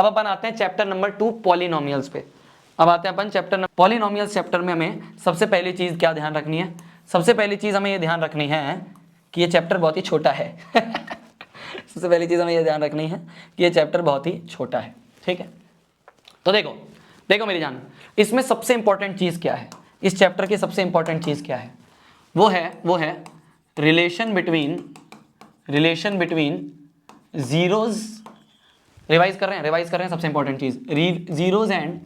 अब अपन आते हैं चैप्टर नंबर 2 पॉलिनोमियल्स पे। अब आते हैं अपन चैप्टर पॉलिनोमियल्स चैप्टर में हमें सबसे पहली चीज क्या ध्यान रखनी है? सबसे पहली चीज हमें ये ध्यान रखनी है कि ये चैप्टर बहुत ही छोटा है। सबसे पहली चीज हमें ये ध्यान रखनी है कि ये चैप्टर बहुत ही छोटा है, ठीक है। तो देखो मेरी जान, इसमें सबसे इंपॉर्टेंट चीज क्या है? इस चैप्टर की सबसे इंपॉर्टेंट चीज क्या है? वो है रिलेशन बिटवीन जीरोज। रिवाइज कर रहे हैं सबसे इंपॉर्टेंट चीज, zeros and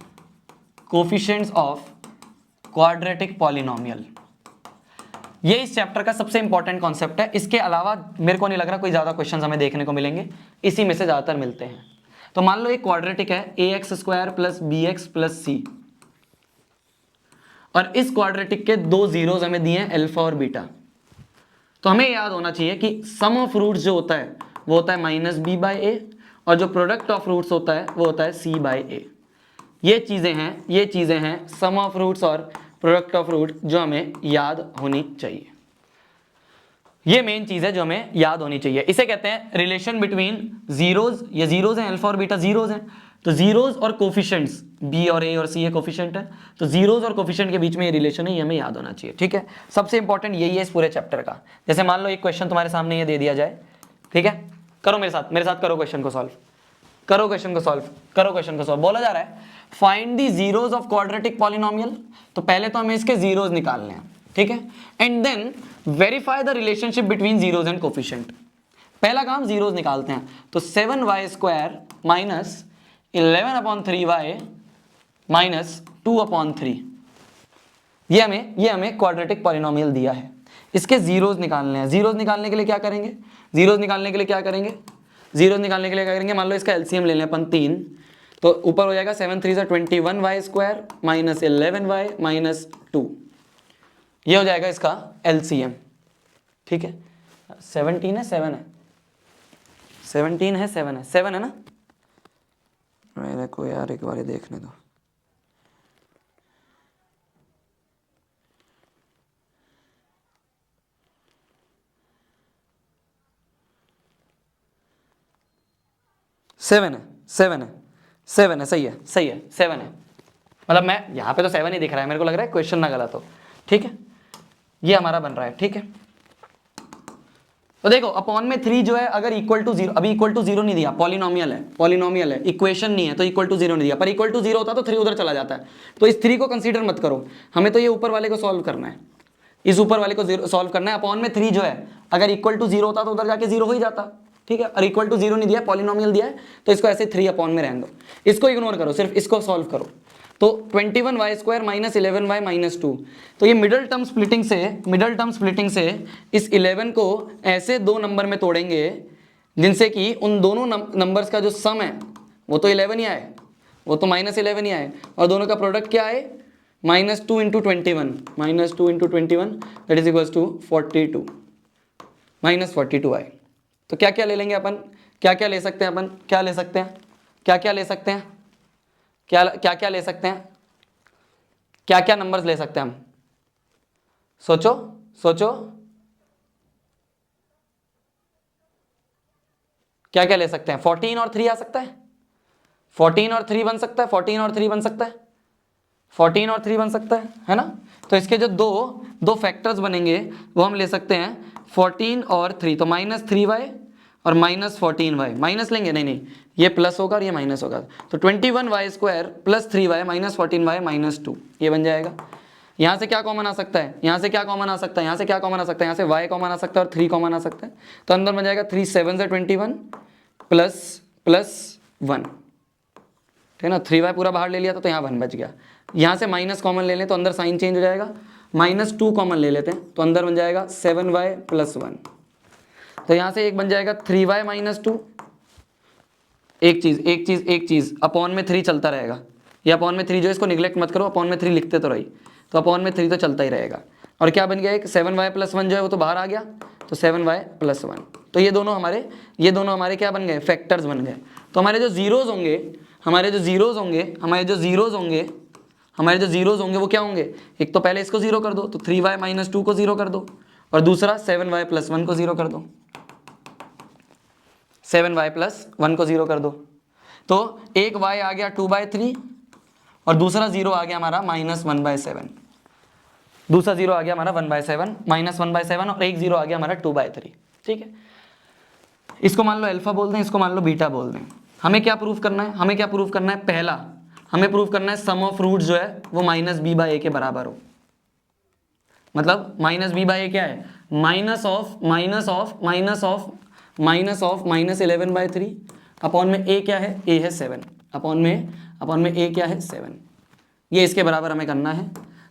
coefficients of quadratic polynomial. ये इस चैप्टर का सबसे इंपॉर्टेंट कॉन्सेप्ट है। इसके अलावा मेरे को नहीं लग रहा कोई ज्यादा क्वेश्चंस हमें देखने को मिलेंगे, इसी में से ज्यादातर मिलते हैं। तो मान लो एक क्वाड्रेटिक है ax² plus bx plus c, और इस क्वाड्रेटिक के दो जीरोज हमें दिए हैं अल्फा और बीटा। तो हमें याद होना चाहिए कि सम ऑफ रूट्स जो होता है वो होता है -b/a, और जो प्रोडक्ट ऑफ रूट्स होता है वो होता है c/a। ये चीजें हैं सम ऑफ रूट्स और प्रोडक्ट ऑफ रूट जो हमें याद होनी चाहिए। ये मेन चीज है जो हमें याद होनी चाहिए। इसे कहते हैं रिलेशन बिटवीन जीरोज। ये जीरोज हैं, अल्फा और बीटा जीरोज हैं। तो जीरोज और कोफिशिएंट्स b और a और c ये कोफिशिएंट है, तो जीरोज और कोफिशिएंट के बीच में ये रिलेशन है, ये हमें याद होना चाहिए, ठीक है। सबसे इंपॉर्टेंट यही है इस पूरे चैप्टर का। जैसे मान लो एक क्वेश्चन तुम्हारे सामने ये दे दिया जाए, ठीक है, करो मेरे साथ करो क्वेश्चन को सॉल्व, करो क्वेश्चन को सॉल्व। बोला जा रहा है find the zeros of quadratic polynomial. तो पहले तो हमें इसके जीरोज निकालने हैं, ठीक है, and then verify the relationship between zeros and coefficient. पहला काम जीरोज निकालते हैं, तो 7y² माइनस 11/3y माइनस 2/3, ये हमें क्वाड्रेटिक पॉलिनोमियल दिया है। इसके जीरोज निकालने हैं। जीरोज निकालने के लिए क्या करेंगे? मान लो इसका एलसीएम ले लें अपन 3, तो ऊपर हो जाएगा 7 3 21y² माइनस 11y माइनस 2, ये हो जाएगा इसका एलसीएम, ठीक है। 17 है 7 है 17 है 7 है 7 है ना? मेरे को यार एक बार देखने दो। सेवन है, सही है 7 है। मतलब मैं यहाँ पे तो 7 ही दिख रहा है, मेरे को लग रहा है क्वेश्चन ना गलत हो, ठीक है। ये हमारा बन रहा है, ठीक है। तो देखो अपॉन में 3 जो है अगर इक्वल टू 0, अभी इक्वल टू 0 नहीं दिया, पॉलिनोमियल है, इक्वेशन नहीं है, तो इक्वल टू 0 नहीं दिया, पर इक्वल टू 0 होता तो 3 उधर चला जाता है। तो इस 3 को कंसीडर मत करो, हमें तो ये ऊपर वाले को सॉल्व करना है, इस ऊपर वाले को सॉल्व करना है। अपॉन में 3 जो है अगर इक्वल टू 0 होता तो उधर जाके 0 हो ही जाता, ठीक है। और इक्वल टू 0 नहीं दिया, पॉलिनोमियल दिया है, तो इसको ऐसे 3 अपॉन में रहने दो, इसको इग्नोर करो, सिर्फ इसको सॉल्व करो। तो 21y² माइनस 11y माइनस 2, तो ये मिडल टर्म स्प्लिटिंग से इस 11 को ऐसे दो नंबर में तोड़ेंगे जिनसे कि उन दोनों नंबर्स का जो सम है वो तो 11 ही आए, वो तो -11 ही आए, और दोनों का प्रोडक्ट क्या आए -2 × 21 दैट इज इक्वल्स टू 42 -42 आए। तो क्या क्या ले लेंगे अपन, क्या ले सकते हैं अपन, क्या ले सकते हैं, क्या नंबर्स ले सकते हैं हम? सोचो क्या ले सकते हैं? 14 और 3 आ सकता है, 14 और 3 बन सकता है ना। तो इसके जो दो फैक्टर्स बनेंगे वो हम ले सकते हैं 14 और 3, तो -3y और -14y, माइनस लेंगे, नहीं ये प्लस होगा और ये माइनस होगा, तो 21y² plus 3y minus 14y minus 2, ये बन जाएगा। यहाँ से क्या कॉमन आ सकता है? यहाँ से y कॉमन आ सकता है और 3 कॉमन आ सकता है, तो अंदर बन जाएगा 3 7 से 21 प्लस 1, ठीक है ना। 3y पूरा बाहर ले लिया तो यहाँ 1 बच गया। यहाँ से माइनस कॉमन ले लें तो अंदर साइन चेंज हो जाएगा, -2 कॉमन ले लेते हैं तो अंदर बन जाएगा 7y प्लस 1, तो यहाँ से एक बन जाएगा 3y माइनस 2। एक चीज अपॉन में 3 चलता रहेगा, ये अपॉन में 3 जो इसको निगलेक्ट मत करो, अपॉन में 3 लिखते तो रही, तो अपॉन में 3 तो चलता ही रहेगा। और क्या बन गया, एक 7y प्लस 1 जो है वो तो बाहर आ गया, तो 7y प्लस 1, तो ये दोनों हमारे क्या बन गए, फैक्टर्स बन गए। तो हमारे जो जीरोज होंगे वो क्या होंगे, एक तो पहले इसको 0 कर दो, तो 3y माइनस 2 को 0 कर दो, और दूसरा 7y प्लस 1 को 0 कर दो, 7y प्लस 1 को 0 कर दो। तो एक y आ गया 2/3 और दूसरा 0 आ गया हमारा -1/7। दूसरा 0 आ गया हमारा 1/7 -1/7 और एक 0 आ गया हमारा 2/3। ठीक है, इसको मान लो अल्फा बोल दें, इसको मान लो बीटा बोल दें। हमें क्या प्रूव करना है? हमें क्या प्रूव करना है? पहला हमें प्रूव करना है सम ऑफ रूट जो है वो -b/a के बराबर हो। मतलब -b/a क्या है? माइनस ऑफ -11/3 अपॉन में a क्या है? a है 7 अपॉन में a क्या है? 7। ये इसके बराबर हमें करना है।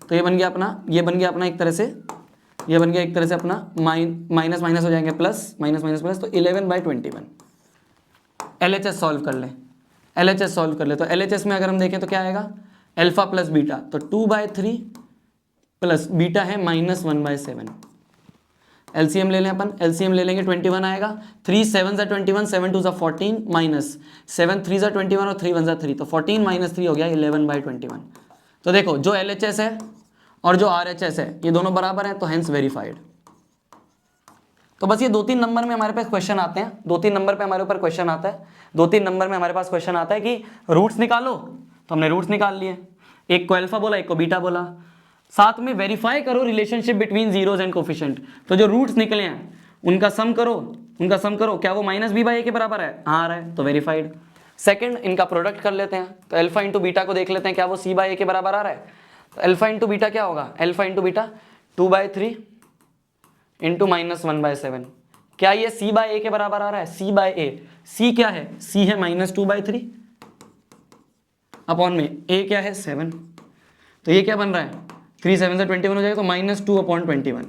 तो ये बन गया अपना एक तरह से, ये बन गया एक तरह से अपना माइनस माइनस हो जाएंगे प्लस, माइनस माइनस प्लस, तो 11/21। LHS सॉल्व कर ले, LHS सॉल्व कर ले। तो LHS में अगर हम देखें तो क्या आएगा? अल्फा प्लस बीटा, तो 2/3 प्लस बीटा है -1/7। एलसीएम ले लें अपन, एलसीएम ले लेंगे 21 आएगा। 3 7 ज़ा 21, 7 2 ज़ा 14 माइनस 7 3 ज़ा 21 और 3 1 ज़ा 3, तो 14 - 3 हो गया 11/21। तो देखो जो LHS है और जो RHS है ये दोनों बराबर हैं, तो हेंस वेरीफाइड। तो बस ये 2-3 नंबर में हमारे पास क्वेश्चन आते हैं, 2-3 नंबर पे हमारे ऊपर क्वेश्चन आता है, 2-3 नंबर में हमारे पास क्वेश्चन आता है कि रूट्स निकालो, तो हमने रूट्स निकाल लिए। एक को अल्फा बोला, एक को बीटा बोला, साथ में वेरीफाई करो relationship between zeros and coefficient. तो जो रूट्स निकले हैं उनका सम करो, क्या वो -b/a के बराबर है? हाँ आ रहा है, तो वेरीफाइड। सेकंड, इनका प्रोडक्ट कर लेते हैं, तो अल्फा इंटू बीटा को देख लेते हैं क्या वो c/a के बराबर आ रहा है। तो अल्फा इंटू बीटा क्या होगा? Alpha into beta 2/3 into -1/7। क्या ये c/a के बराबर आ रहा है? c/a, c क्या है? c है -2/3 अपॉन में a क्या है? 7। तो ये क्या बन रहा है? 3 7 से 21 हो जाएगा, तो -2/21।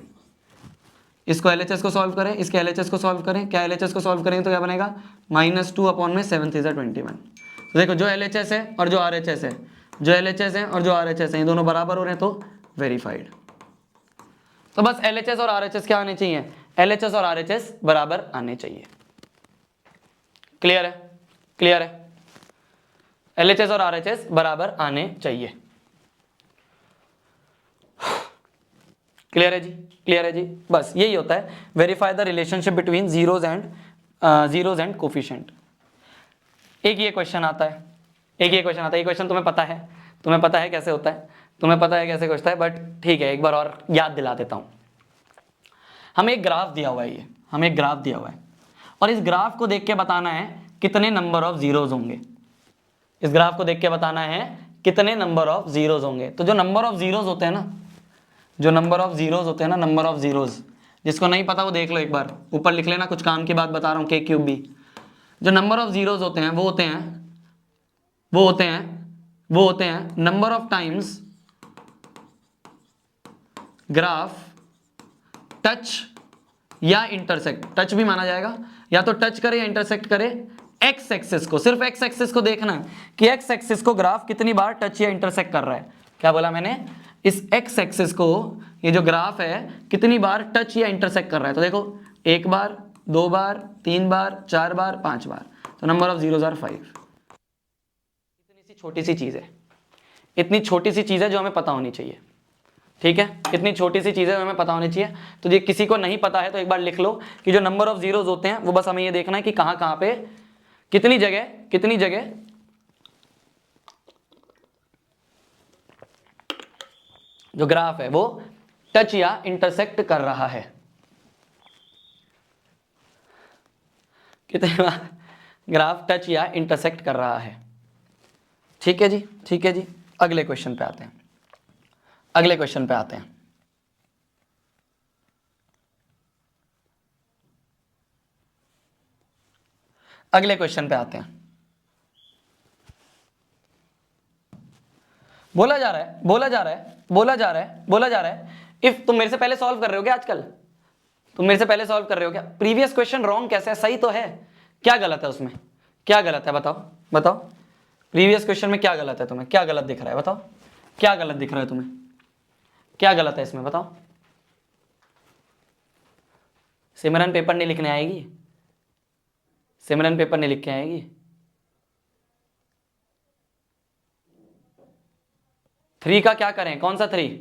इसको LHS को सॉल्व करें, इसके LHS को सॉल्व करें। क्या LHS को सॉल्व करेंगे तो क्या बनेगा? -2 अपॉन में 7 3 21। तो देखो जो LHS है और जो RHS है, जो LHS है और जो RHS है, ये दोनों बराबर हो रहे हैं, तो वेरीफाइड। तो बस LHS और RHS क्या आने चाहिए? LHS और RHS बराबर आने चाहिए। क्लियर है? क्लियर है? LHS और RHS बराबर आने चाहिए। क्लियर है जी? क्लियर है जी? बस यही होता है, verify the relationship between zeros and coefficient. एक ये क्वेश्चन आता है, ये क्वेश्चन तुम्हें पता है कैसे होता है, कैसे होता है, बट ठीक है एक बार और याद दिला देता हूं। हमें एक ग्राफ दिया हुआ है, और इस ग्राफ को देख के बताना है कितने नंबर ऑफ जीरोज होंगे। इस ग्राफ को देख के बताना है कितने नंबर ऑफ जीरोज होंगे। तो जो नंबर ऑफ जीरोज होते हैं ना, नंबर ऑफ जीरोज, जिसको नहीं पता वो देख लो एक बार, ऊपर लिख लेना, कुछ काम की बात बता रहा हूं, k3b। जो नंबर ऑफ जीरोज होते हैं वो होते हैं number of times graph touch या इंटरसेक्ट, टच भी माना जाएगा, या तो टच करे या इंटरसेक्ट करे एक्स एक्सिस को। सिर्फ एक्स एक्सिस को देखना है कि एक्स एक्सिस को ग्राफ कितनी बार टच या इंटरसेक्ट कर रहा है। क्या बोला मैंने? इस एक्स एक्सिस को ये जो ग्राफ है कितनी बार टच या इंटरसेक्ट कर रहा है। तो देखो 1 बार, 2 बार, 3 बार, 4 बार, 5 बार, तो नंबर ऑफ जीरोज आर 5। इतनी सी छोटी सी चीज है जो हमें पता होनी चाहिए। ठीक है, इतनी छोटी सी चीजें हमें पता होनी चाहिए। तो ये किसी को नहीं पता है तो एक बार लिख लो कि जो नंबर ऑफ जीरोज होते हैं वो बस हमें ये देखना है कि कहां पे कितनी जगह जो ग्राफ है वो टच या इंटरसेक्ट कर रहा है। कितनी बार ग्राफ टच या इंटरसेक्ट कर रहा है। ठीक है जी। अगले क्वेश्चन पे आते हैं। अगले क्वेश्चन पे आते हैं। बोला जा रहा है इफ तुम मेरे से पहले सॉल्व कर रहे हो क्या? आजकल तुम मेरे से पहले सॉल्व कर रहे हो क्या? प्रीवियस क्वेश्चन रॉन्ग कैसे है? सही तो है, क्या गलत है उसमें? क्या गलत है बताओ। प्रीवियस क्वेश्चन में क्या गलत है? तुम्हें क्या गलत दिख रहा है? बताओ क्या गलत दिख रहा है तुम्हें? क्या गलत है इसमें बताओ। सिमरन पेपर नहीं लिखने आएगी? सिमरन पेपर नहीं लिख के आएगी? 3 का क्या करें? कौन सा 3?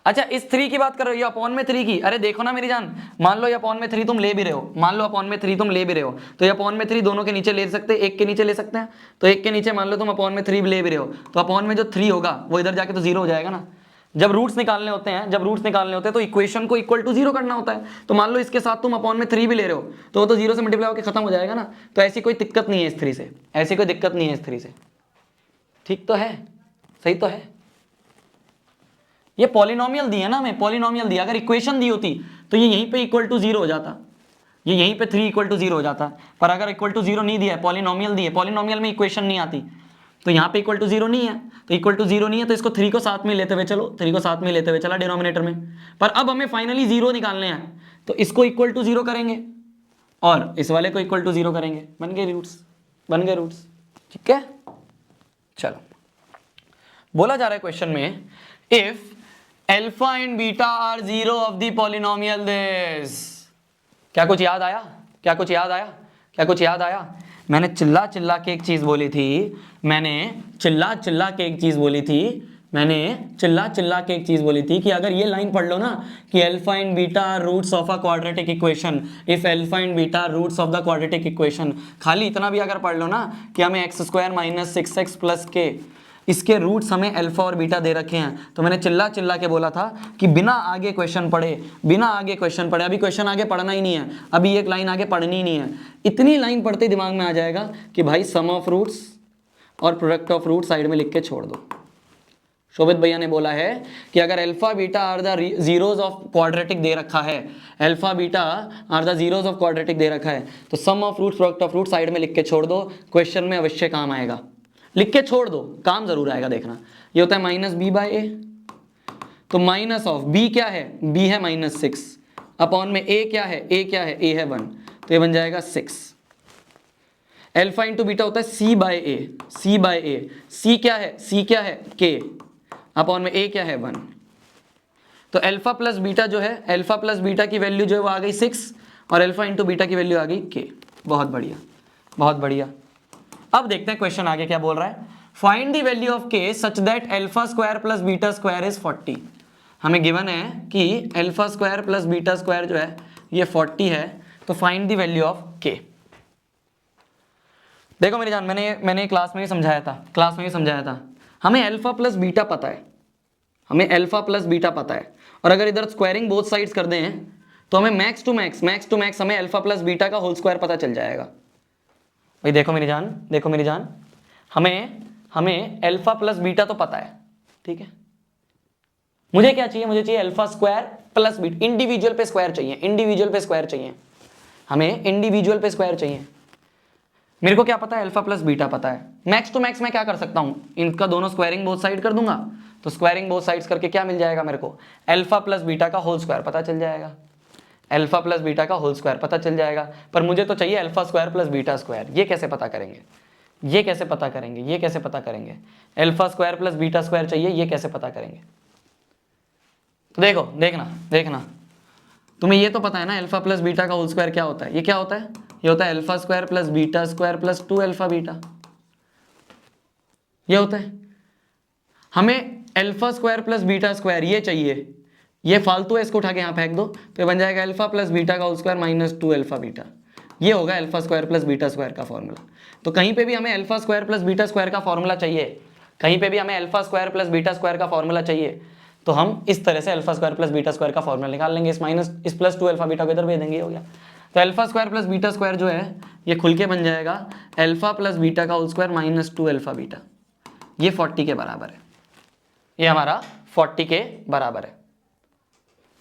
अच्छा इस 3 की बात कर रहे हो, ये अपॉन में 3 की, अरे देखो ना मेरी जान, मान लो ये अपॉन में 3 तुम ले भी रहे हो, मान लो अपॉन में 3 तुम ले भी रहे हो, तो ये अपॉन में 3 दोनों के नीचे ले सकते हैं, एक के नीचे ले सकते हैं, तो एक के नीचे मान लो तुम अपॉन में 3 ले भी रहे हो, तो अपॉन में जो 3 होगा वो इधर जाके तो 0 हो जाएगा ना। जब रूट्स निकालने होते हैं तो इक्वेशन को इक्वल टू 0 करना होता है, तो मान लो इसके साथ तुम अपॉन में 3 भी ले रहे हो, तो वो तो 0 से मल्टीप्लाई होकर खत्म हो जाएगा ना। तो ऐसी कोई दिक्कत नहीं है इस 3 से, ऐसी कोई दिक्कत नहीं है इस 3 से, ठीक तो है, सही तो है। ये पॉलिनोमियल दिया ना हमें, पॉलिनोमियल दिया, अगर इक्वेशन दी होती तो ये यहीं पे इक्वल टू 0 हो जाता, ये यहीं पे 3 इक्वल टू 0 हो जाता, पर अगर इक्वल टू 0 नहीं दिया है, पॉलिनोमियल दी है, पॉलिनोमियल में इक्वेशन नहीं आती, तो यहाँ पे इक्वल टू 0 नहीं है, तो इक्वल टू 0 नहीं है तो इसको 3 को साथ में लेते हुए चलो, 3 को साथ में लेते हुए चला डिनोमिनेटर में, पर अब हमें फाइनली 0 निकालने हैं, तो इसको इक्वल टू 0 करेंगे और इस वाले को इक्वल टू 0 करेंगे, बन गए रूट्स, बन गए रूट्स, ठीक है। चलो बोला जा रहा है क्वेश्चन में, if alpha and beta are 0 of the polynomial this, क्या कुछ याद आया, क्या कुछ याद आया, क्या कुछ याद आया। मैंने चिल्ला चिल्ला के एक चीज बोली थी, मैंने चिल्ला चिल्ला के एक चीज बोली थी, मैंने चिल्ला चिल्ला के एक चीज बोली थी कि अगर ये लाइन पढ़ लो ना कि alpha and beta are roots of a quadratic equation, if alpha and beta are roots of the quadratic equation, खाली इतना भी अगर पढ़ लो ना कि हमें x² माइनस 6x प्लस के, इसके रूट्स हमें अल्फा और बीटा दे रखे हैं, तो मैंने चिल्ला चिल्ला के बोला था कि बिना आगे क्वेश्चन पढ़े, बिना आगे क्वेश्चन पढ़े, अभी क्वेश्चन आगे पढ़ना ही नहीं है, अभी एक लाइन आगे पढ़नी ही नहीं है, इतनी लाइन पढ़ते दिमाग में आ जाएगा कि भाई सम ऑफ रूट्स और प्रोडक्ट ऑफ रूट साइड में लिख के छोड़ दो। शोभित भैया ने बोला है कि अगर alpha beta are the zeros of quadratic दे रखा है, alpha beta are the zeros of quadratic दे रखा है, तो sum of roots product of root side में लिख के छोड़ दो, क्वेश्चन में अवश्य काम आएगा, लिख के छोड़ दो, काम जरूर आएगा, देखना। ये होता है माइनस बी बाई ए, तो माइनस ऑफ बी क्या है, बी है -6, अपॉन में ए क्या है, ए क्या है, ए है 1, तो ये बन जाएगा 6। अल्फा इंटू बीटा होता है सी बाय ए, सी बाय ए, सी क्या है, सी क्या है के, अपॉन में ए क्या है 1, तो अल्फा प्लस बीटा जो है, अल्फा प्लस बीटा की वैल्यू जो है वो आ गई 6 और अल्फा इंटू बीटा की वैल्यू आ गई के। बहुत बढ़िया, बहुत बढ़िया। अब देखते हैं क्वेश्चन आगे क्या बोल रहा है, फाइंड द वैल्यू ऑफ के such that alpha square plus beta square is 40। हमें गिवन है कि alpha square plus beta square जो है ये 40 है, तो फाइंड द वैल्यू ऑफ के। देखो मेरी जान, मैंने क्लास में ही समझाया था, क्लास में ही समझाया था, हमें अल्फा प्लस बीटा पता है, हमें अल्फा प्लस बीटा पता है, और अगर इधर स्क्वायरिंग बोथ साइड्स कर दें तो हमें मैक्स टू मैक्स हमें अल्फा प्लस बीटा का होल स्क्वायर पता चल जाएगा। भाई देखो मेरी जान, देखो मेरी जान, हमें अल्फा प्लस बीटा तो पता है, ठीक है, मुझे क्या चाहिए, मुझे चाहिए alpha square plus beta, individual पे स्क्वायर चाहिए, इंडिविजुअल पे स्क्वायर चाहिए, हमें इंडिविजुअल पे स्क्वायर चाहिए। मेरे को क्या पता है, अल्फा प्लस बीटा पता है, मैक्स टू मैक्स मैं क्या कर सकता हूं, इनका दोनों स्क्वायरिंग बोथ साइड कर दूंगा, तो स्क्वायरिंग बोथ साइड्स करके क्या मिल जाएगा मेरे को, अल्फा प्लस बीटा का होल स्क्वायर पता चल जाएगा, अल्फा प्लस बीटा का होल स्क्वायर पता चल जाएगा। पर मुझे तो चाहिए alpha square plus beta square, ये कैसे पता करेंगे, ये कैसे पता करेंगे, ये कैसे पता करेंगे, alpha square plus beta square चाहिए, ये कैसे पता करेंगे। तो देखो, देखना तुम्हें ये तो पता है ना अल्फा प्लस बीटा का होल स्क्वायर क्या होता है, ये क्या होता है, ये होता है alpha square plus beta square plus 2 alpha beta, ये होता है। हमें alpha square plus beta square ये चाहिए, ये फालतू है, इसको उठा के यहाँ फेंक दो, तो ये बन जाएगा अल्फा प्लस बीटा का whole square minus 2 alpha beta, ये होगा alpha square plus beta square का फॉर्मूला। तो कहीं पे भी हमें alpha square plus beta square का फॉर्मूला चाहिए, कहीं पे भी हमें alpha square plus beta square का फॉर्मूला चाहिए, तो हम इस तरह से alpha square plus beta square का फॉर्मूला निकाल लेंगे, इस प्लस 2 अल्फा बीटा को इधर भेज देंगे, हो गया। तो alpha square plus beta square जो है ये खुल के बन जाएगा अल्फा प्लस बीटा का whole square minus 2 alpha beta, ये 40 के बराबर है, ये हमारा 40 के बराबर है,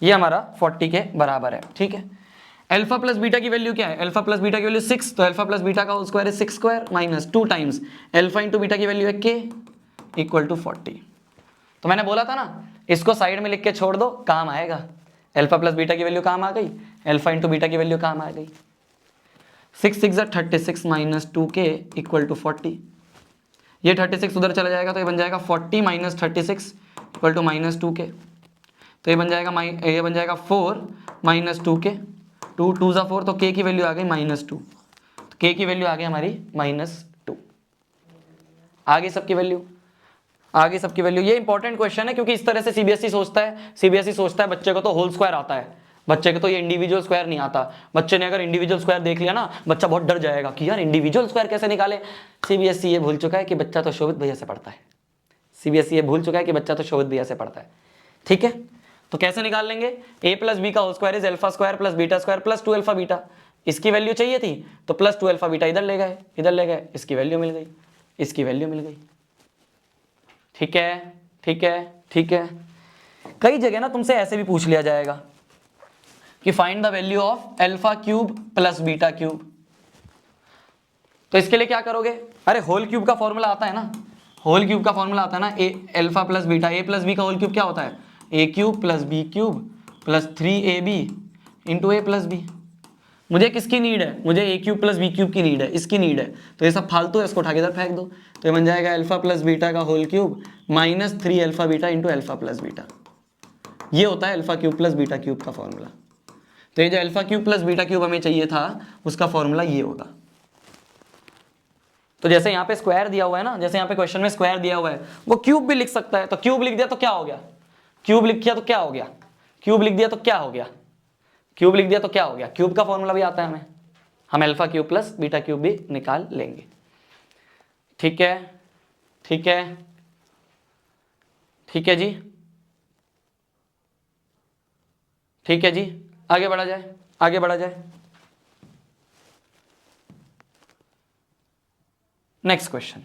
ये हमारा 40 के बराबर है, ठीक है। अल्फा प्लस बीटा की वैल्यू क्या है, अल्फा प्लस बीटा की वैल्यू 6, तो अल्फा प्लस बीटा का होल स्क्वायर है 6 square minus 2 times alpha into beta की वैल्यू है के इक्वल टू 40। तो मैंने बोला था ना, इसको साइड में लिख के छोड़ दो, काम आएगा, अल्फा प्लस बीटा की वैल्यू काम आ गई, अल्फा इंटू बीटा की वैल्यू काम आ गई, 6 6 36 माइनस 2 के इक्वल टू 40, ये 36 उधर चला जाएगा तो ये बन जाएगा 40 माइनस 36 इक्वल टू माइनस 2 के, तो ये बन जाएगा 4 माइनस 2 के, 2 2 ज़ा 4, तो के की वैल्यू आ गई -2, तो के की वैल्यू आ गई हमारी -2, आ गई सबकी वैल्यू। आगे सबकी वैल्यू। ये इंपॉर्टेंट क्वेश्चन है क्योंकि इस तरह से सीबीएसई सोचता है। सीबीएसई सोचता है बच्चे को तो होल स्क्वायर आता है, बच्चे को तो ये इंडिविजुअल स्क्वायर नहीं आता। बच्चे ने अगर इंडिविजुअल स्क्वायर देख लिया ना, बच्चा बहुत डर जाएगा कि यार इंडिविजुअल स्क्वायर कैसे निकाले। सीबीएसई ये भूल चुका है कि बच्चा तो शोभित भैया से पढ़ता है। सीबीएसई ये भूल चुका है कि बच्चा तो शोभित भैया से पढ़ता है। ठीक है, तो कैसे निकाल लेंगे? a प्लस बी का whole square is alpha square plus beta square plus 2 alpha beta. इसकी वैल्यू चाहिए थी तो प्लस 2 अल्फा बीटा इधर ले गए, इधर ले गए, इसकी वैल्यू मिल गई, इसकी वैल्यू मिल गई। ठीक है, ठीक है, ठीक है। कई जगह ना तुमसे ऐसे भी पूछ लिया जाएगा कि find the value of alpha cube plus beta cube. तो इसके लिए क्या करोगे? अरे होल क्यूब का फॉर्मूला आता है ना, होल क्यूब का फॉर्मूला आता है ना, A alpha plus beta. A plus B का होल क्यूब क्या होता है? A cube plus B cube plus 3ab into A plus B. मुझे किसकी नीड है? मुझे A cube plus B cube की नीड है, इसकी नीड है। तो ये सब फालतू है, इसको उठा के इधर फेंक दो। तो ये बन जाएगा अल्फा प्लस बीटा का whole cube minus 3 alpha beta into alpha plus beta. ये होता है alpha cube plus beta cube का फॉर्मूला। तो ये जो alpha cube plus beta cube हमें चाहिए था उसका फॉर्मूला ये होगा। तो जैसे यहाँ पे स्क्वायर दिया हुआ है ना, जैसे यहाँ पे क्वेश्चन में स्क्वायर दिया हुआ है, वो क्यूब भी लिख सकता है। तो क्यूब लिख दिया तो क्या हो गया? क्यूब लिख दिया तो क्या हो गया? क्यूब लिख दिया तो क्या हो गया? क्यूब लिख दिया तो क्या हो गया? क्यूब का फॉर्मूला भी आता है हमें, हम alpha cube plus beta cube भी निकाल लेंगे। ठीक है, ठीक है, ठीक है जी, ठीक है जी। आगे बढ़ा जाए, आगे बढ़ा जाए। नेक्स्ट क्वेश्चन,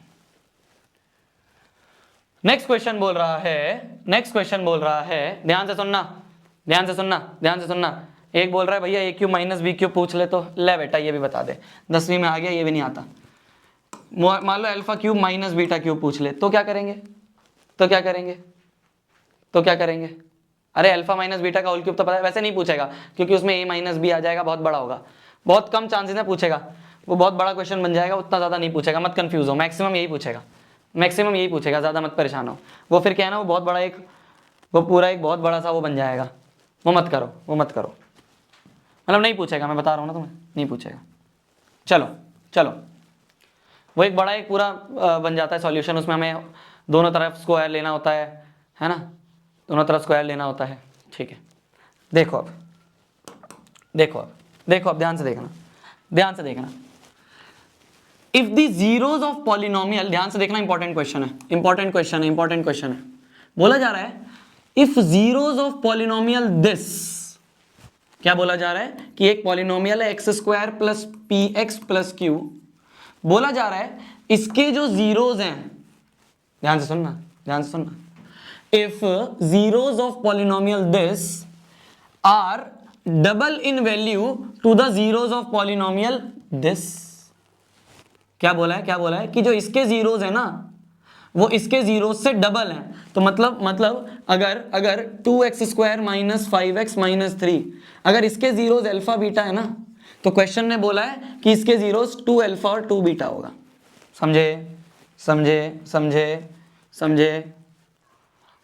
नेक्स्ट क्वेश्चन बोल रहा है, नेक्स्ट क्वेश्चन बोल रहा है, ध्यान से सुनना, ध्यान से सुनना, ध्यान से सुनना। एक बोल रहा है भैया ए क्यूब माइनस बी क्यूब पूछ ले, तो ले बेटा ये भी बता दे, 10वीं में आ गया, ये भी नहीं आता। मान लो alpha cube minus beta cube पूछ ले, तो क्या करेंगे? तो क्या करेंगे? तो क्या करेंगे? अरे अल्फा माइनस बीटा का होल क्यूब तो पता है, वैसे नहीं पूछेगा क्योंकि उसमें ए माइनस बी आ जाएगा, बहुत बड़ा होगा, बहुत कम चांसेस है पूछेगा, वो बहुत बड़ा क्वेश्चन बन जाएगा, उतना ज़्यादा नहीं पूछेगा, मत कंफ्यूज हो, मैक्सिमम यही पूछेगा, मैक्सिमम यही पूछेगा, ज़्यादा मत परेशान हो। वो फिर क्या है ना, वो बहुत बड़ा एक, वो पूरा एक बहुत बड़ा सा वो बन जाएगा, वो मत करो, वो मत करो, मतलब नहीं पूछेगा, मैं बता रहा हूँ ना तुम्हें, नहीं पूछेगा। चलो चलो, वो एक बड़ा एक पूरा बन जाता है सॉल्यूशन, उसमें हमें दोनों तरफ स्क्वायर लेना होता है ना, दोनों तरफ स्क्वायर लेना होता है। ठीक है, देखो अब, देखो अब, देखो अब, ध्यान से देखना, ध्यान से देखना। If the zeros of polynomial, ध्यान से देखना, इंपॉर्टेंट क्वेश्चन है, इंपॉर्टेंट क्वेश्चन है, इंपॉर्टेंट क्वेश्चन है। बोला जा रहा है if zeros of polynomial this, क्या बोला जा रहा है कि एक पॉलिनोमियल है x square plus P x plus Q. बोला जा रहा है इसके जो जीरोस हैं, ध्यान से सुनना, ध्यान से सुनना, if zeros of polynomial this are double in value to the zeros of polynomial this. क्या बोला है? क्या बोला है कि जो इसके जीरोस है ना वो इसके जीरोस से डबल हैं। तो मतलब अगर 2x square minus 5x minus 3, अगर इसके जीरोस अल्फा बीटा है ना, तो क्वेश्चन ने बोला है कि इसके जीरोस 2 अल्फा और 2 बीटा होगा। समझे? समझे? समझे? समझे?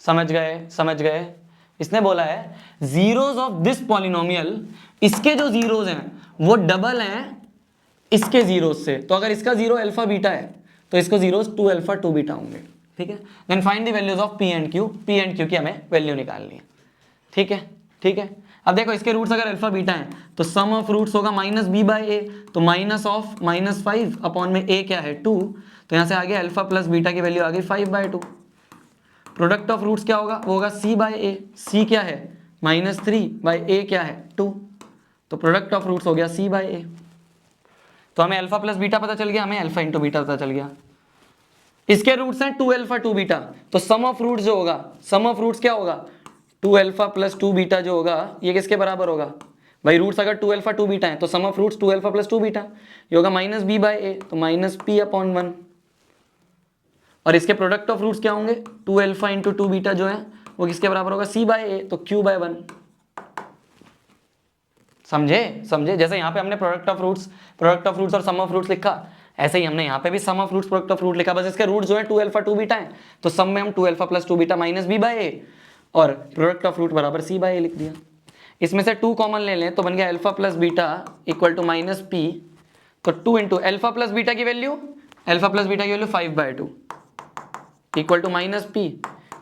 समझ गए? समझ गए? इसने बोला है जीरोस ऑफ दिस पॉलिनोमियल, इसके जो जीरोस हैं वो डबल हैं इसके जीरोस से। तो अगर इसका जीरो अल्फा बीटा है तो इसको जीरोस 2 अल्फा 2 बीटा होंगे। ठीक है, then find the values of P and Q. P and Q की हमें वैल्यू निकालनी है। ठीक है, ठीक है। अब देखो इसके रूट्स अगर अल्फा बीटा है तो सम ऑफ रूट्स होगा माइनस बी बाई ए, तो माइनस ऑफ माइनस 5 अपॉन में ए क्या है 2, तो यहाँ से आ गया अल्फा प्लस बीटा की वैल्यू आ गई 5/2। प्रोडक्ट ऑफ रूट्स क्या होगा? वो होगा सी बाई ए, सी क्या है -3 बाई ए क्या है 2, तो प्रोडक्ट ऑफ रूट्स हो गया सी बाई ए। तो हमें अल्फा प्लस बीटा पता चल गया, हमें अल्फा इंटू बीटा पता चल गया। इसके रूट्स हैं 2 अल्फा 2 बीटा, तो सम ऑफ रूट्स जो होगा, सम ऑफ रूट्स क्या होगा 2 अल्फा प्लस 2 बीटा जो होगा ये किसके बराबर होगा भाई? रूट्स अगर 2 अल्फा 2 बीटा है तो sum of roots 2 alpha plus 2 beta, ये होगा माइनस बी बाई ए, तो माइनस पी अपॉन 1। और इसके प्रोडक्ट ऑफ रूट्स क्या होंगे 2 अल्फा इंटू 2 बीटा जो है वो किसके बराबर होगा? सी बाई ए, तो क्यू बाई 1। समझे? समझे? जैसे यहाँ पे हमने प्रोडक्ट ऑफ रूट्स और सम ऑफ रूट्स लिखा, ऐसे ही हमने यहाँ पे भी sum of roots product of root लिखा, बस इसके रूट जो है 2 अल्फा 2 बीटा है, तो सम में हम 2 alpha plus 2 beta minus B by A और प्रोडक्ट ऑफ रूट बराबर सी बाई ए लिख दिया। इसमें से 2 कॉमन ले लें तो बन गया alpha plus beta equal to minus P, तो 2 इंटू अल्फा प्लस बीटा की value 5/2 equal to minus P,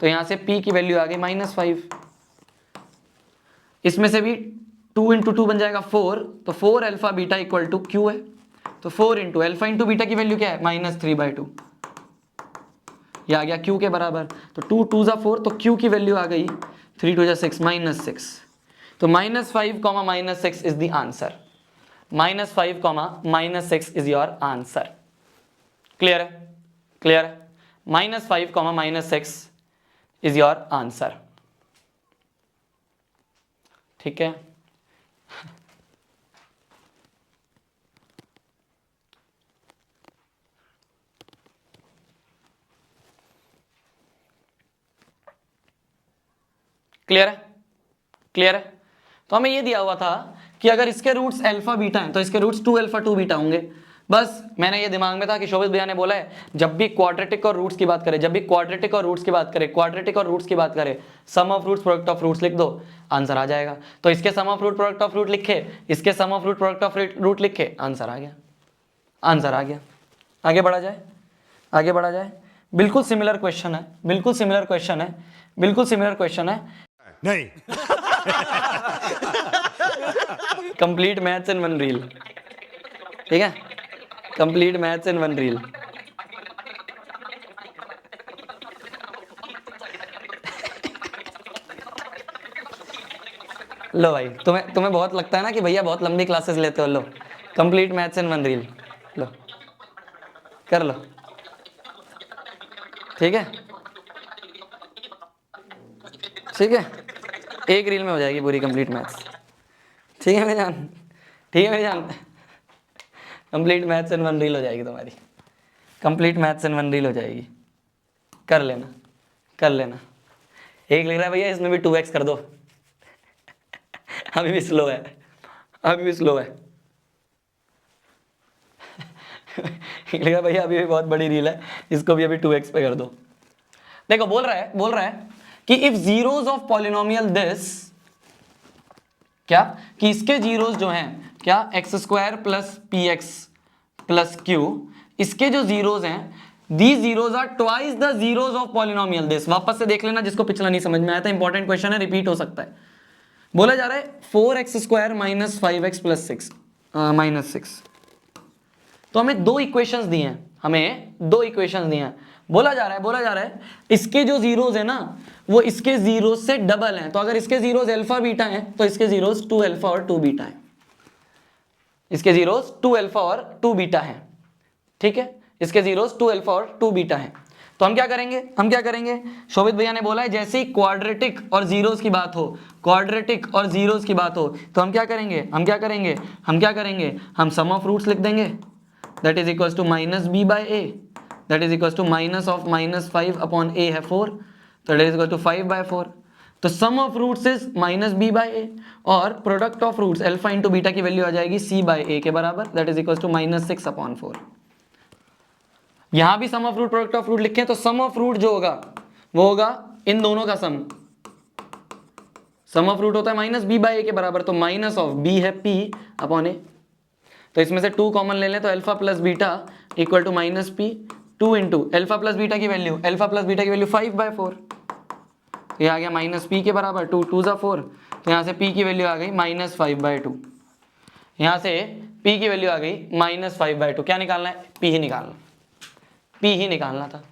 तो यहां से p की वैल्यू आ गई -5। इसमें से भी 2 इंटू 2 बन जाएगा 4, तो 4 alpha beta equal to Q है, तो 4 इंटू अल्फा इंटू बीटा की वैल्यू क्या है -3/2, ये आ गया क्यू के बराबर। तो 2 2 ज़ा 4, तो क्यू की वैल्यू आ गई 3 2 ज़ा 6 -6, तो -5, -6 is the answer. -5, -6 is your answer. Clear है? क्लियर है? -5, -6 इज योर आंसर। ठीक है, क्लियर है? क्लियर है? तो हमें ये दिया हुआ था कि अगर इसके रूट्स अल्फा बीटा हैं तो इसके रूट्स 2 अल्फा 2 बीटा होंगे। बस मैंने ये दिमाग में था कि शोभित भैया ने बोला है जब भी क्वाड्रेटिक और रूट्स की बात करें, जब भी क्वाड्रेटिक और रूट्स की बात करें, क्वाड्रेटिक और रूट्स की बात करें, sum of roots product of roots लिख दो, आंसर आ जाएगा। तो इसके sum of root product of root लिखे, इसके sum of root product of root लिखे, आंसर आ गया। आंसर आ गया। आगे बढ़ा जाए, आगे बढ़ा जाए। बिल्कुल सिमिलर क्वेश्चन है, बिल्कुल सिमिलर क्वेश्चन है, बिल्कुल सिमिलर क्वेश्चन है। नहीं। Complete maths in one reel, ठीक है, complete maths in one reel. लो भाई, तुम्हें बहुत लगता है ना कि भैया बहुत लंबी क्लासेस लेते हो, लो complete maths in one reel, लो कर लो, ठीक है, ठीक है, एक रील में हो जाएगी पूरी कंप्लीट मैथ्स। ठीक है मेरी जान, ठीक है मेरी जान, complete maths in one reel हो जाएगी तुम्हारी, complete maths in one reel हो जाएगी। कर लेना, कर लेना। एक लिख रहा है भैया इसमें भी 2x कर दो। अभी भी स्लो है, अभी भी स्लो है। लिख रहा है भैया अभी भी बहुत बड़ी रील है, इसको भी अभी 2x पे कर दो। देखो बोल रहा है कि if zeros of polynomial this, क्या कि इसके जीरोस जो हैं क्या x² plus px plus q, इसके जो जीरोस हैं these zeros are twice the zeros of polynomial this। वापस से देख लेना जिसको पिछला नहीं समझ में आया था, इंपॉर्टेंट क्वेश्चन है, रिपीट हो सकता है। बोला जा रहा है 4x² माइनस 5x प्लस 6 -6। तो हमें दो इक्वेशंस दी हैं, हमें दो इक्वेशंस दी हैं। बोला जा रहा है इसके जो जीरोस है ना वो इसके जीरोस से डबल हैं। तो अगर इसके जीरोस अल्फा बीटा हैं तो इसके जीरोस 2 अल्फा और 2 बीटा हैं, इसके जीरोस 2 अल्फा और 2 बीटा हैं। ठीक है, इसके जीरोस 2 अल्फा और 2 बीटा हैं। तो हम क्या करेंगे, शोभित भैया ने बोला है जैसे ही क्वाड्रेटिक और जीरोस की बात हो, क्वाड्रेटिक और जीरोस की बात हो तो हम क्या करेंगे, हम सम ऑफ रूट्स लिख देंगे, that is equals to -b/a, that is equals to minus of -5 upon a है 4, तो दैट इज इक्वल टू 5/4। तो sum of roots is -b/a और product of roots alpha into beta की वैल्यू आ जाएगी c/a के बराबर, दैट इज इक्वल्स टू -6/4। यहां भी sum of root product of root लिखें तो सम ऑफ रूट जो होगा वो होगा इन दोनों का सम ऑफ रूट होता है -b/a के बराबर, तो माइनस ऑफ b है p अपॉन a। तो इसमें से 2 कॉमन ले लें तो alpha plus beta equal to -p, 2 into alpha plus beta की वैल्यू 5/4, ये आ गया -p के बराबर, 2 2 ज़ा 4, तो यहाँ से p की वैल्यू आ गई -5/2, यहाँ से p की वैल्यू आ गई -5/2। क्या निकालना है, p ही निकालना था।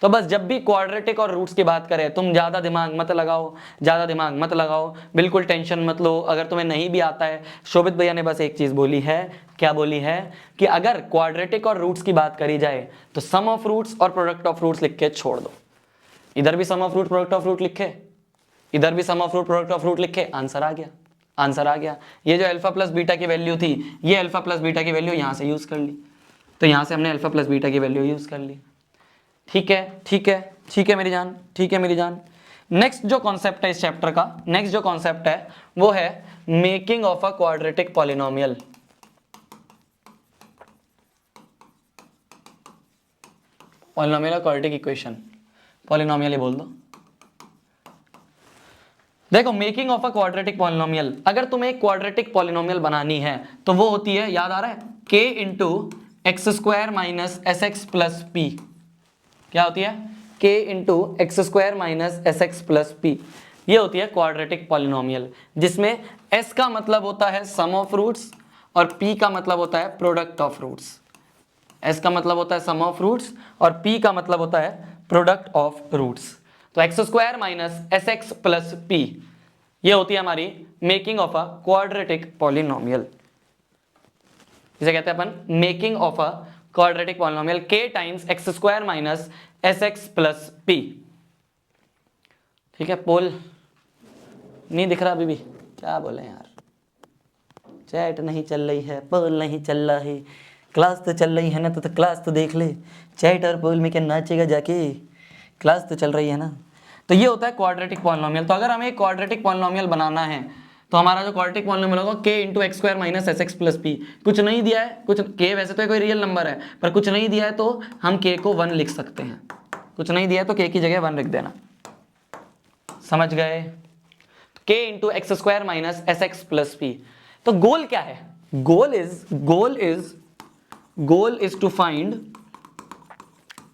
तो बस जब भी क्वाड्रेटिक और रूट्स की बात करें तुम ज़्यादा दिमाग मत लगाओ, बिल्कुल टेंशन मत लो। अगर तुम्हें नहीं भी आता है, शोभित भैया ने बस एक चीज़ बोली है, क्या बोली है कि अगर क्वाड्रेटिक और रूट्स की बात करी जाए तो सम ऑफ रूट्स और प्रोडक्ट ऑफ रूट्स लिख के छोड़ दो। इधर भी sum of root product of root लिखे, इधर भी sum of root product of root लिखे, आंसर आ गया। ये जो अल्फा प्लस बीटा की वैल्यू थी, ये अल्फा प्लस बीटा की वैल्यू यहाँ से यूज़ कर ली, तो यहाँ से हमने अल्फा प्लस बीटा की वैल्यू यूज़ कर ली। ठीक है मेरी जान। नेक्स्ट जो कॉन्सेप्ट है इस चैप्टर का, नेक्स्ट जो कॉन्सेप्ट है वो है making of a quadratic polynomial. Polynomial quadratic equation, polynomial ही बोल दो। देखो making of a quadratic polynomial, अगर तुम्हें एक क्वाड्रेटिक पॉलिनोमियल बनानी है तो वो होती है, याद आ रहा है, k into x² minus sx plus p। क्या होती है, k into x square minus S x plus P, ये होती है क्वाड्रेटिक पॉलिनोमियल, जिसमें s का मतलब होता है सम ऑफ रूट्स और p का मतलब होता है प्रोडक्ट ऑफ रूट्स। s का मतलब होता है सम ऑफ रूट्स और p का मतलब होता है प्रोडक्ट ऑफ रूट्स। तो x square minus S x plus P, ये होती है हमारी making of a quadratic polynomial. इसे कहते हैं अपन making of a quadratic polynomial, k times x square minus S x plus P. ठीक है, पोल नहीं दिख रहा अभी भी, क्या बोले यार, चैट नहीं चल रही है, पोल नहीं चल रहा है, क्लास तो चल रही है ना, तो क्लास तो देख ले, चैट और पोल में क्या नाचेगा जाके, क्लास तो चल रही है ना। तो ये होता है क्वाड्रेटिक पॉलिनोमियल। तो अगर हमें एक क्वाड्रेटिक पॉलिनोमियल बनाना है तो हमारा जो क्वाड्रेटिक पॉलिनोमियल होगा k into x square minus S x plus P. कुछ नहीं दिया है, कुछ k वैसे तो कोई रियल नंबर है, पर कुछ नहीं दिया है तो हम k को 1 लिख सकते हैं, कुछ नहीं दिया है तो k की जगह 1 लिख देना, समझ गए। k into x square minus S x plus P. तो गोल क्या है, goal is to find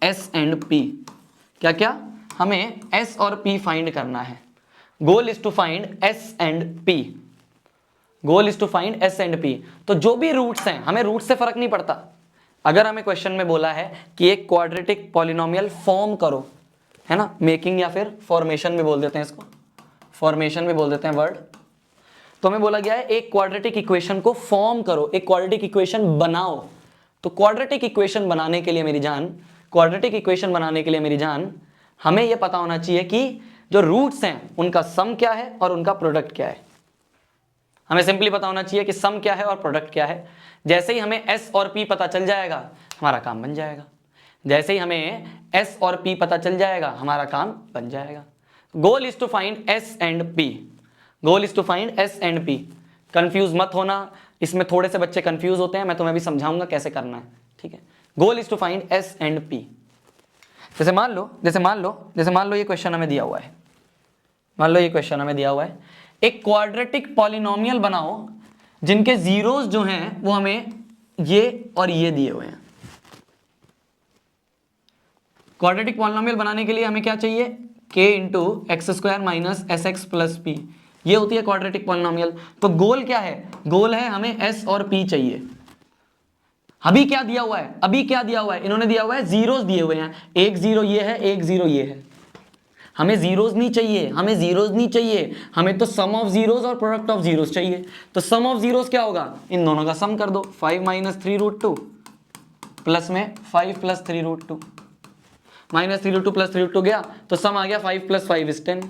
s and p। क्या क्या, हमें s और p फाइंड करना है। Goal is to find s and p, goal is to find s and p। तो जो भी रूट्स हैं, हमें रूट से फर्क नहीं पड़ता। अगर हमें क्वेश्चन में बोला है कि एक क्वाड्रेटिक पॉलिनोमियल फॉर्म करो, है ना, मेकिंग या फिर फॉर्मेशन में बोल देते हैं इसको, फॉर्मेशन में बोल देते हैं वर्ड। तो हमें बोला गया है एक क्वाड्रेटिक इक्वेशन को फॉर्म करो, एक क्वाड्रेटिक इक्वेशन बनाओ। तो क्वाड्रेटिक इक्वेशन बनाने के लिए मेरी जान, क्वाड्रेटिक इक्वेशन बनाने के लिए मेरी जान, हमें यह पता होना चाहिए कि जो रूट्स हैं उनका सम क्या है और उनका प्रोडक्ट क्या है। हमें सिंपली पता होना चाहिए कि सम क्या है और प्रोडक्ट क्या है। जैसे ही हमें s और p पता चल जाएगा हमारा काम बन जाएगा, जैसे ही हमें s और p पता चल जाएगा हमारा काम बन जाएगा। Goal is to find s and p, goal is to find s and p। Confuse मत होना, इसमें थोड़े से बच्चे कंफ्यूज होते हैं, मैं तुम्हें भी समझाऊंगा कैसे करना है, ठीक है। Goal is to find s and p। जैसे मान लो ये क्वेश्चन हमें दिया हुआ है, मान लो ये क्वेश्चन हमें दिया हुआ है, एक क्वाड्रेटिक पॉलिनोमियल बनाओ जिनके जीरोस जो हैं वो हमें ये और ये दिए हुए हैं। क्वाड्रेटिक पॉलिनोमियल बनाने के लिए हमें क्या चाहिए, k into x square minus S x plus P, ये होती है क्वाड्रेटिक पॉलिनोमियल। तो गोल क्या है, गोल है हमें s और p चाहिए। अभी क्या दिया हुआ है, अभी क्या दिया हुआ है, इन्होंने दिया हुआ है जीरोस दिए हुए हैं, एक जीरो ये है, एक जीरो ये है। हमें जीरोस नहीं चाहिए, हमें जीरोस नहीं चाहिए, हमें तो सम ऑफ जीरोस और प्रोडक्ट ऑफ जीरोस चाहिए। तो सम ऑफ जीरोस क्या होगा, इन दोनों का सम कर दो, 5 माइनस 3√2 प्लस में 5 प्लस 3√2, माइनस 3√2 प्लस 3√2 गया तो सम आ गया 5 प्लस 5 इज 10।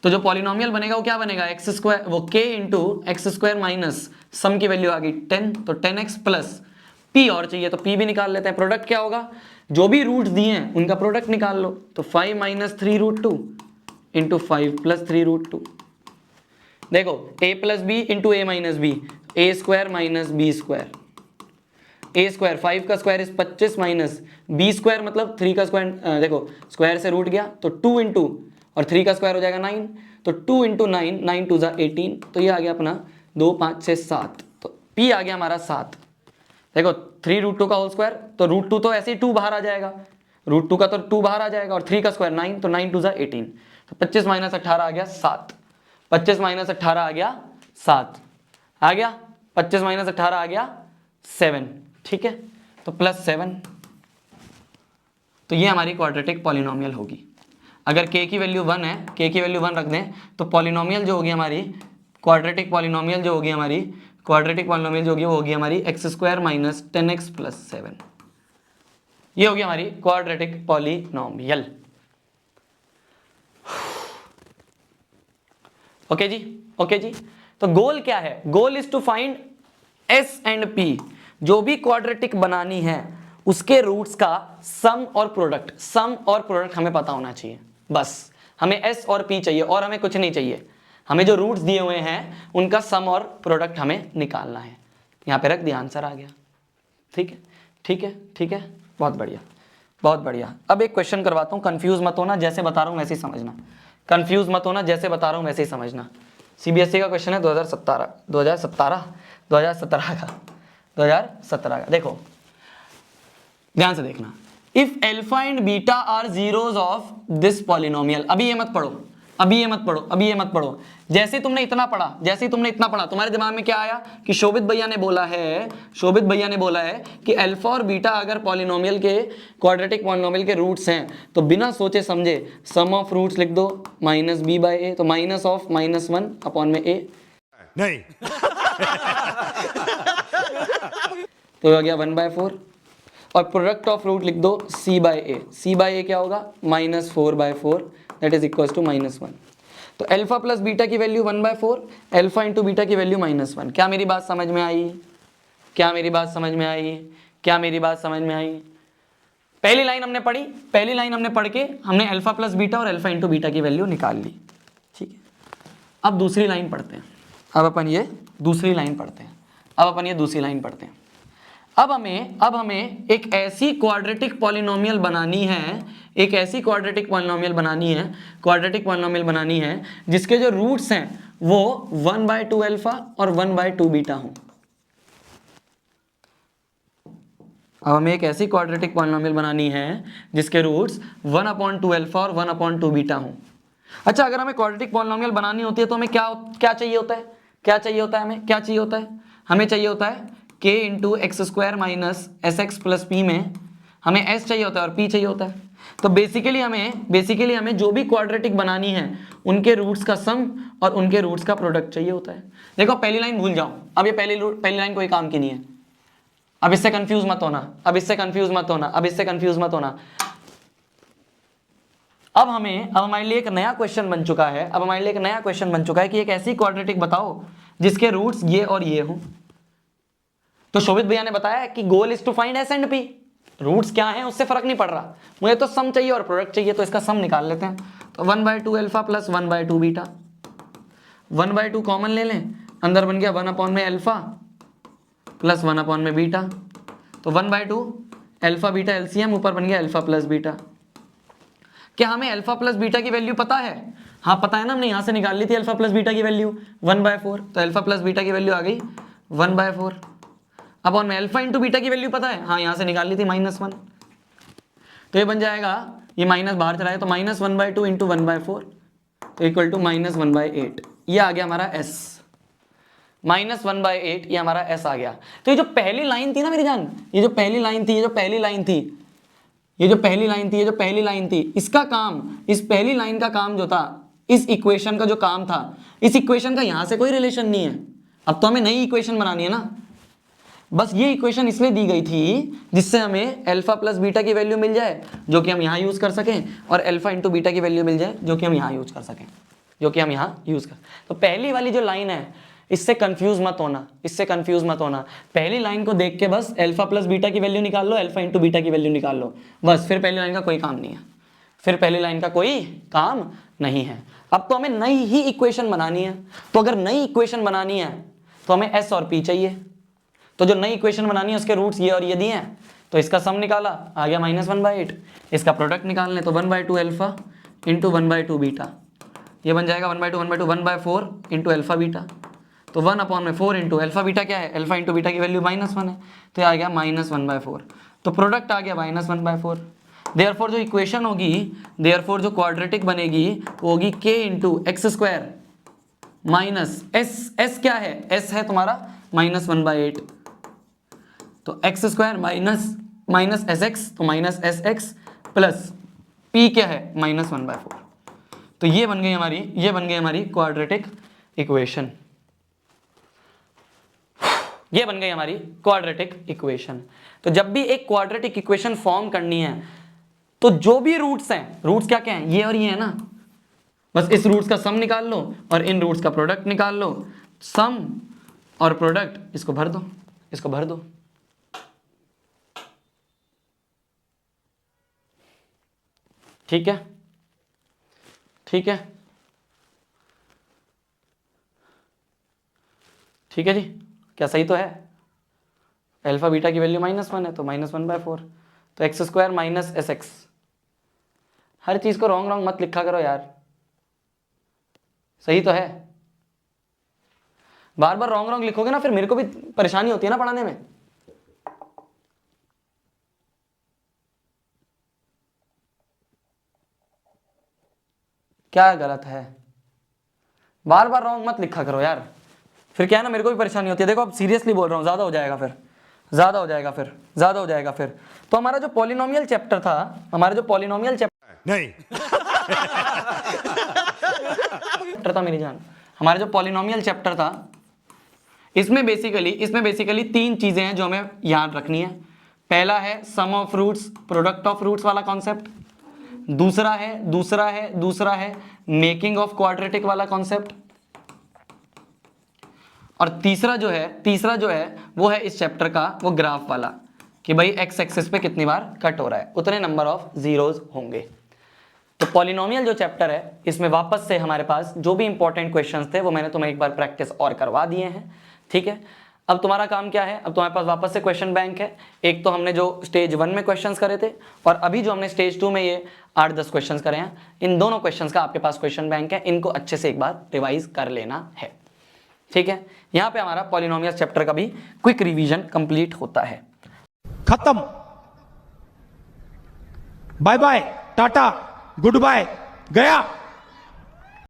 तो जो पॉलिनोमियल बनेगा वो क्या बनेगा, एक्स स्क्वायर, वो k into x square minus sum की वैल्यू आ गई 10, तो 10x प्लस p और चाहिए तो p भी निकाल लेते हैं। प्रोडक्ट क्या होगा, जो भी रूट्स दिए हैं उनका प्रोडक्ट निकाल लो। तो 5 माइनस 3√2 इंटू 5 प्लस 3√2। देखो a plus B into A minus B, A square minus B square, A square 5 का square is 25 minus B square मतलब 3 का स्क्वायर, देखो स्क्वायर से रूट गया तो 2 इंटू और 3 का स्क्वायर हो जाएगा 9, तो 2 इंटू 9, 9 टू 18, तो ये आ गया अपना 2 5 6 7, तो p आ गया हमारा 7। देखो 3√2 का होल स्क्वायर, तो √2 तो ऐसे ही 2 बाहर आ जाएगा, √2 का तो 2 बाहर आ जाएगा, और 3 का स्क्वायर 9, तो 9 टू 18, तो 25 माइनस 18 आ गया 7, 25 माइनस 18 आ गया 7, आ गया 25 माइनस 18 आ गया 7, ठीक है, तो प्लस 7। तो ये हमारी क्वाड्रेटिक पॉलिनोमियल होगी। अगर k की वैल्यू 1 है, k की वैल्यू 1 रख दें तो पॉलिनोमियल जो होगी हमारी, क्वाड्रेटिक पॉलिनोमियल जो होगी हमारी, क्वाड्रेटिक पॉलिनोमियल जो होगी वो होगी हमारी x square minus 10x plus 7। ये होगी हमारी क्वाड्रेटिक पॉलिनोमियल। ओके जी, ओके जी। तो गोल क्या है, goal is to find s and p। जो भी क्वाड्रेटिक बनानी है उसके रूट्स का सम और प्रोडक्ट, सम और प्रोडक्ट हमें पता होना चाहिए। बस हमें s और p चाहिए और हमें कुछ नहीं चाहिए। हमें जो रूट्स दिए हुए हैं उनका सम और प्रोडक्ट हमें निकालना है। यहाँ पे रख दिया, आंसर आ गया। ठीक है, ठीक है, ठीक है, बहुत बढ़िया, बहुत बढ़िया। अब एक क्वेश्चन करवाता हूँ, कंफ्यूज मत होना, जैसे बता रहा हूँ वैसे ही समझना, कंफ्यूज मत होना, जैसे बता रहा हूँ वैसे ही समझना। सीबीएसई का क्वेश्चन है 2017 का। देखो ध्यान से देखना, if alpha and beta are zeros of this polynomial. अभी ये मत पढ़ो, अभी ये मत पढ़ो, अभी ये मत पढ़ो। जैसे तुमने इतना पढ़ा, जैसे तुमने इतना पढ़ा, तुम्हारे दिमाग में क्या आया कि शोभित भैया ने बोला है, शोभित भैया ने बोला है कि अल्फा और बीटा अगर पॉलिनोमियल के, क्वाड्रेटिक पॉलिनोमियल के रूट्स हैं, तो बिना सोचे समझे सम ऑफ रूट्स लिख दो माइनस बी बाय ए, तो माइनस ऑफ -1 अपॉन में ए, नहीं। तो हो गया 1/4। और प्रोडक्ट ऑफ रूट लिख दो c बाय ए, c बाय ए क्या होगा -4/4, दैट इज इक्वल टू -1। तो अल्फा प्लस बीटा की वैल्यू 1/4, अल्फा इंटू बीटा की वैल्यू -1। क्या मेरी बात समझ में आई? क्या मेरी बात समझ में आई? क्या मेरी बात समझ में आई? पहली लाइन हमने पढ़ी, पहली लाइन हमने पढ़ के हमने अल्फा प्लस बीटा और अल्फा इंटू बीटा की वैल्यू निकाल ली। ठीक है, अब दूसरी लाइन पढ़ते हैं। अब अपन ये दूसरी लाइन पढ़ते हैं। अब अपन ये दूसरी लाइन पढ़ते हैं। अब हमें एक ऐसी क्वाड्रेटिक पॉलिनोमियल बनानी है, एक ऐसी क्वाड्रेटिक पॉलिनोमियल बनानी है, क्वाड्रेटिक पॉलिनोमियल बनानी है जिसके जो रूट्स हैं वो 1/2 अल्फा और 1/2 बीटा हों। अब हमें एक ऐसी क्वाड्रेटिक पॉलिनोमियल बनानी है जिसके रूट्स 1/2 अल्फा और 1/2 बीटा हों। अच्छा, अगर हमें क्वाड्रेटिक पॉलिनोमियल बनानी होती है तो हमें क्या चाहिए होता है? क्या चाहिए होता है? हमें क्या चाहिए होता है? हमें चाहिए होता है k into x square minus S x plus P में हमें s चाहिए होता है और p चाहिए होता है। तो बेसिकली हमें जो भी क्वाड्रेटिक बनानी है उनके रूट्स का सम और उनके रूट्स का प्रोडक्ट चाहिए होता है। देखो पहली लाइन भूल जाओ, अब ये पहली लाइन कोई काम की नहीं है। अब इससे कंफ्यूज मत होना, अब इससे कंफ्यूज मत होना, अब इससे कंफ्यूज मत होना। अब हमारे लिए एक नया क्वेश्चन बन चुका है, अब हमारे लिए एक नया क्वेश्चन बन चुका है कि एक ऐसी क्वाड्रेटिक बताओ जिसके रूट्स ये और ये हों। तो शोभित भैया ने बताया कि goal is to find S and P. Roots क्या हैं उससे फर्क नहीं पड़ रहा, मुझे तो सम चाहिए और प्रोडक्ट चाहिए, तो इसका सम निकाल लेते हैं। तो 1/2 अल्फा प्लस 1/2 बीटा, 1/2 कॉमन ले लें, अंदर बन गया 1 में अल्फा प्लस 1 में बीटा। तो 1/2 अल्फा बीटा एलसीएम, ऊपर बन गया अल्फा प्लस बीटा। क्या हमें अल्फा प्लस बीटा की वैल्यू पता है? हाँ पता है ना, हमने यहां से निकाल ली थी अल्फा प्लस बीटा की वैल्यू 1/4। तो अल्फा प्लस बीटा की वैल्यू आ गई 1/4। अब और में अल्फा इंटू बीटा की वैल्यू पता है? हाँ यहां से निकाल ली थी -1। तो ये बन जाएगा, ये माइनस बाहर चला है तो -1/2 इंटू 1/4 तो इक्वल टू -1/8। ये आ गया हमारा s, -1/8 ये हमारा s आ गया। तो ये जो पहली लाइन थी ना मेरी जान, ये जो पहली लाइन थी, ये जो पहली लाइन थी, ये जो पहली लाइन थी, ये जो पहली लाइन थी, इसका काम, इस पहली लाइन का काम जो था, इस इक्वेशन का जो काम था, इस इक्वेशन का यहां से कोई रिलेशन नहीं है। अब तो हमें नई इक्वेशन बनानी है ना। बस ये इक्वेशन इसलिए दी गई थी जिससे हमें अल्फा प्लस बीटा की वैल्यू मिल जाए जो कि हम यहाँ यूज कर सकें, और अल्फा इंटू बीटा की वैल्यू मिल जाए जो कि हम यहाँ यूज कर सकें, जो कि हम यहाँ यूज कर। तो पहली वाली जो लाइन है इससे कंफ्यूज मत होना, इससे कंफ्यूज मत होना। पहली लाइन को देख के बस अल्फा प्लस बीटा की वैल्यू निकाल लो, अल्फा इंटू बीटा की वैल्यू निकाल लो, बस। फिर पहली लाइन का कोई काम नहीं है, फिर पहली लाइन का कोई काम नहीं है। अब तो हमें नई ही इक्वेशन बनानी है। तो अगर नई इक्वेशन बनानी है तो हमें एस और पी चाहिए। तो जो नई इक्वेशन बनानी है उसके रूट्स ये और ये दिए हैं, तो इसका सम निकाला, आ गया -1/8। इसका प्रोडक्ट निकालने तो 1/2 अल्फा इंटू 1/2 बीटा, ये बन जाएगा 1/2 1/4 इंटू अल्फा बीटा। तो 1/4 इंटू अल्फा बीटा क्या है, अल्फा इंटू बीटा की वैल्यू -1 है, तो ये आ गया -1/4। तो प्रोडक्ट आ गया -1/4। देयरफॉर जो इक्वेशन होगी, देयरफॉर जो क्वाड्रेटिक बनेगी वो होगी k into x square minus S क्या है, s है तुम्हारा -1/8। तो x square minus S x, तो minus S x plus P क्या है -1/4। तो ये बन गई हमारी क्वाड्रेटिक इक्वेशन, ये बन गई हमारी क्वाड्रेटिक इक्वेशन। तो जब भी एक क्वाड्रेटिक इक्वेशन फॉर्म करनी है तो जो भी रूट्स हैं, रूट्स क्या क्या हैं, ये और ये है ना, बस इस रूट्स का सम निकाल लो और इन रूट्स का प्रोडक्ट निकाल लो। सम और प्रोडक्ट इसको भर दो, इसको भर दो। ठीक है, ठीक है, ठीक है जी, क्या सही तो है? अल्फा बीटा की वैल्यू -1 है तो -1/4, तो x square minus S x. हर चीज को रॉन्ग रॉन्ग मत लिखा करो यार, सही तो है। बार बार रॉन्ग रॉन्ग लिखोगे ना फिर मेरे को भी परेशानी होती है ना पढ़ाने में। क्या गलत है? बार बार रॉन्ग मत लिखा करो यार, फिर क्या है ना, मेरे को भी परेशानी होती है। देखो अब सीरियसली बोल रहा हूँ, ज़्यादा हो जाएगा फिर, ज़्यादा हो जाएगा फिर, ज़्यादा हो जाएगा फिर। तो हमारा जो पॉलिनोमियल चैप्टर था, हमारा जो पॉलिनोमियल चैप्टर नहीं था मेरी जान, हमारा जो पॉलिनोमियल चैप्टर था, इसमें बेसिकली तीन चीजें हैं जो हमें याद रखनी है। पहला है sum of roots, product of roots वाला कॉन्सेप्ट। दूसरा है मेकिंग ऑफ क्वाड्रेटिक वाला कॉन्सेप्ट। और तीसरा जो है वो है इस चैप्टर का वो ग्राफ वाला, कि भाई एक्स एक्सिस पे कितनी बार कट हो रहा है, उतने नंबर ऑफ जीरोज होंगे। तो पॉलिनोमियल जो चैप्टर है, इसमें वापस से हमारे पास जो भी इंपॉर्टेंट क्वेश्चंस थे वो मैंने तुम्हें एक बार प्रैक्टिस और करवा दिए हैं, ठीक है। अब तुम्हारा काम क्या है, अब तुम्हारे पास वापस से क्वेश्चन बैंक है। एक तो हमने जो स्टेज 1 में क्वेश्चंस करे थे, और अभी जो हमने स्टेज 2 में ये 8-10 क्वेश्चंस करे हैं, इन दोनों क्वेश्चंस का आपके पास क्वेश्चन बैंक है, इनको अच्छे से एक बार रिवाइज कर लेना है, ठीक है। यहाँ पे हमारा पॉलिनोमियल चैप्टर का भी क्विक रिवीजन कंप्लीट होता है। खत्म, बाय बाय, टाटा, गुड बाय, गया।